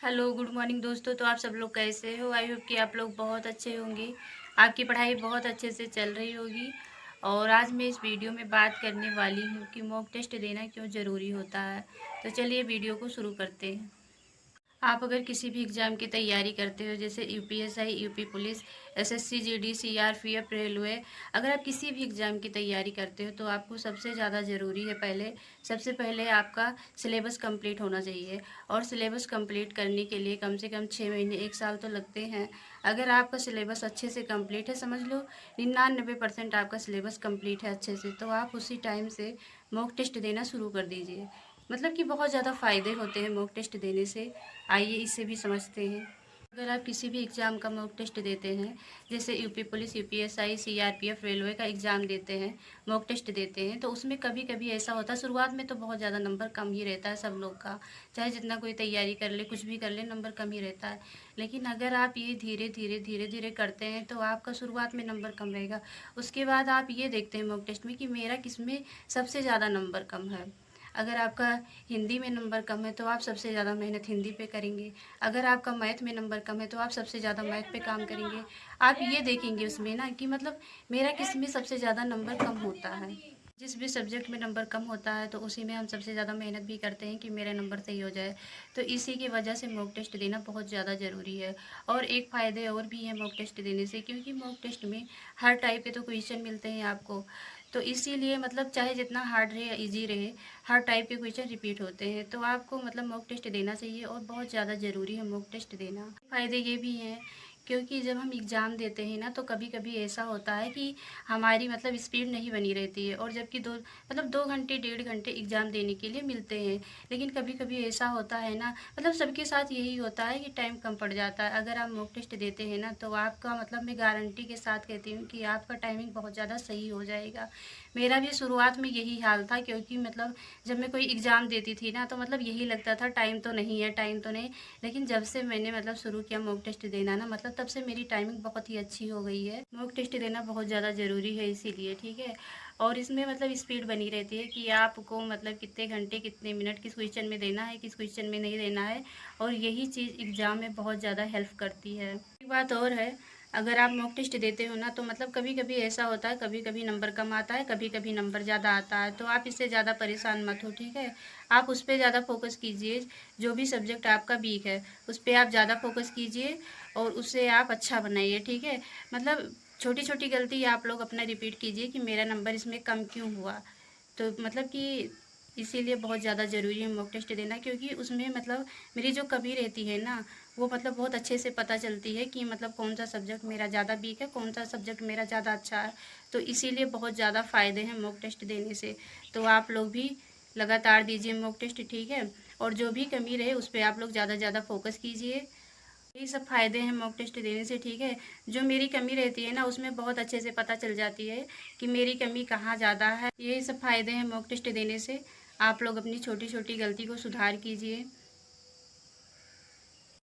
Hello, good morning दोस्तों। तो आप सब लोग कैसे हो? आई होप कि आप लोग बहुत अच्छे होंगे। आपकी पढ़ाई बहुत अच्छे से चल रही होगी। और आज मैं इस वीडियो में बात करने वाली हूँ कि मॉक टेस्ट देना क्यों ज़रूरी होता है। तो चलिए वीडियो को शुरू करते हैं। आप अगर किसी भी एग्ज़ाम की तैयारी करते हो, जैसे UPSI, UP police, SSC, GD, CRPF, railway, अगर आप किसी भी एग्ज़ाम की तैयारी करते हो तो आपको सबसे ज़्यादा ज़रूरी है सबसे पहले आपका सिलेबस कंप्लीट होना चाहिए। और सिलेबस कंप्लीट करने के लिए कम से कम 6 महीने 1 साल तो लगते हैं। अगर आपका सिलेबस अच्छे से कंप्लीट है, समझ लो 99% आपका सिलेबस कंप्लीट है अच्छे से, तो आप उसी टाइम से मॉक टेस्ट देना शुरू कर दीजिए। मतलब कि बहुत ज़्यादा फ़ायदे होते हैं मॉक टेस्ट देने से। आइए इसे भी समझते हैं। अगर आप किसी भी एग्ज़ाम का मॉक टेस्ट देते हैं, जैसे UP police, UPSI, CRPF, railway का एग्ज़ाम देते हैं, मॉक टेस्ट देते हैं, तो उसमें कभी कभी ऐसा होता है शुरुआत में तो बहुत ज़्यादा नंबर कम ही रहता है सब लोग का। चाहे जितना कोई तैयारी कर ले, कुछ भी कर ले, नंबर कम ही रहता है। लेकिन अगर आप ये धीरे धीरे करते हैं तो आपका शुरुआत में नंबर कम रहेगा। उसके बाद आप ये देखते हैं मॉक टेस्ट में कि मेरा किस में सबसे ज़्यादा नंबर कम है। अगर आपका हिंदी में नंबर कम है तो आप सबसे ज़्यादा मेहनत हिंदी पे करेंगे। अगर आपका मैथ में नंबर कम है तो आप सबसे ज़्यादा मैथ पे काम करेंगे। आप ये देखेंगे उसमें ना कि मतलब मेरा किस में सबसे ज़्यादा नंबर कम होता है। जिस भी सब्जेक्ट में नंबर कम होता है तो उसी में हम सबसे ज़्यादा मेहनत भी करते हैं कि मेरा नंबर सही हो जाए। तो इसी की वजह से मॉक टेस्ट देना बहुत ज़्यादा ज़रूरी है। और एक फ़ायदे और भी हैं मॉक टेस्ट देने से, क्योंकि मॉक टेस्ट में हर टाइप के तो क्वेश्चन मिलते हैं आपको। तो इसीलिए मतलब चाहे जितना हार्ड रहे या ईजी रहे, हर टाइप के क्वेश्चन रिपीट होते हैं। तो आपको मतलब मॉक टेस्ट देना चाहिए और बहुत ज़्यादा ज़रूरी है मॉक टेस्ट देना। फ़ायदे ये भी हैं, क्योंकि जब हम एग्ज़ाम देते हैं ना तो कभी कभी ऐसा होता है कि हमारी मतलब स्पीड नहीं बनी रहती है, और जबकि 2 घंटे 1.5 घंटे एग्ज़ाम देने के लिए मिलते हैं। लेकिन कभी कभी ऐसा होता है ना, मतलब सबके साथ यही होता है कि टाइम कम पड़ जाता है। अगर आप मॉक टेस्ट देते हैं ना तो आपका मतलब मैं गारंटी के साथ कहती हूँ कि आपका टाइमिंग बहुत ज़्यादा सही हो जाएगा। मेरा भी शुरुआत में यही हाल था, क्योंकि मतलब जब मैं कोई एग्ज़ाम देती थी ना तो मतलब यही लगता था टाइम तो नहीं है, टाइम तो नहीं। लेकिन जब से मैंने मतलब शुरू किया मॉक टेस्ट देना ना, मतलब तब से मेरी टाइमिंग बहुत ही अच्छी हो गई है। मॉक टेस्ट देना बहुत ज़्यादा ज़रूरी है इसीलिए, ठीक है। और इसमें मतलब स्पीड बनी रहती है कि आपको मतलब कितने घंटे कितने मिनट किस क्वेश्चन में देना है, किस क्वेश्चन में नहीं देना है। और यही चीज़ एग्ज़ाम में बहुत ज़्यादा हेल्प करती है। एक बात और है, अगर आप मॉक टेस्ट देते हो ना तो मतलब कभी कभी ऐसा होता है, कभी कभी नंबर कम आता है, कभी कभी नंबर ज़्यादा आता है। तो आप इससे ज़्यादा परेशान मत हो, ठीक है। आप उस पर ज़्यादा फोकस कीजिए। जो भी सब्जेक्ट आपका वीक है उस पर आप ज़्यादा फोकस कीजिए और उसे आप अच्छा बनाइए, ठीक है। मतलब छोटी छोटी गलती आप लोग अपना रिपीट कीजिए कि मेरा नंबर इसमें कम क्यों हुआ। तो मतलब कि इसीलिए बहुत ज़्यादा ज़रूरी है मॉक टेस्ट देना, क्योंकि उसमें मतलब मेरी जो कमी रहती है ना, वो मतलब बहुत अच्छे से पता चलती है कि मतलब कौन सा सब्जेक्ट मेरा ज़्यादा वीक है, कौन सा सब्जेक्ट मेरा ज़्यादा अच्छा है। तो इसीलिए बहुत ज़्यादा फ़ायदे हैं मॉक टेस्ट देने से। तो आप लोग भी लगातार दीजिए मॉक टेस्ट, ठीक है। और जो भी कमी रहे उस पर आप लोग ज़्यादा ज़्यादा फोकस कीजिए। यही सब फ़ायदे हैं मॉक टेस्ट देने से, ठीक है। जो मेरी कमी रहती है ना उसमें बहुत अच्छे से पता चल जाती है कि मेरी कमी कहाँ ज़्यादा है। यही सब फ़ायदे हैं मॉक टेस्ट देने से। आप लोग अपनी छोटी छोटी गलती को सुधार कीजिए।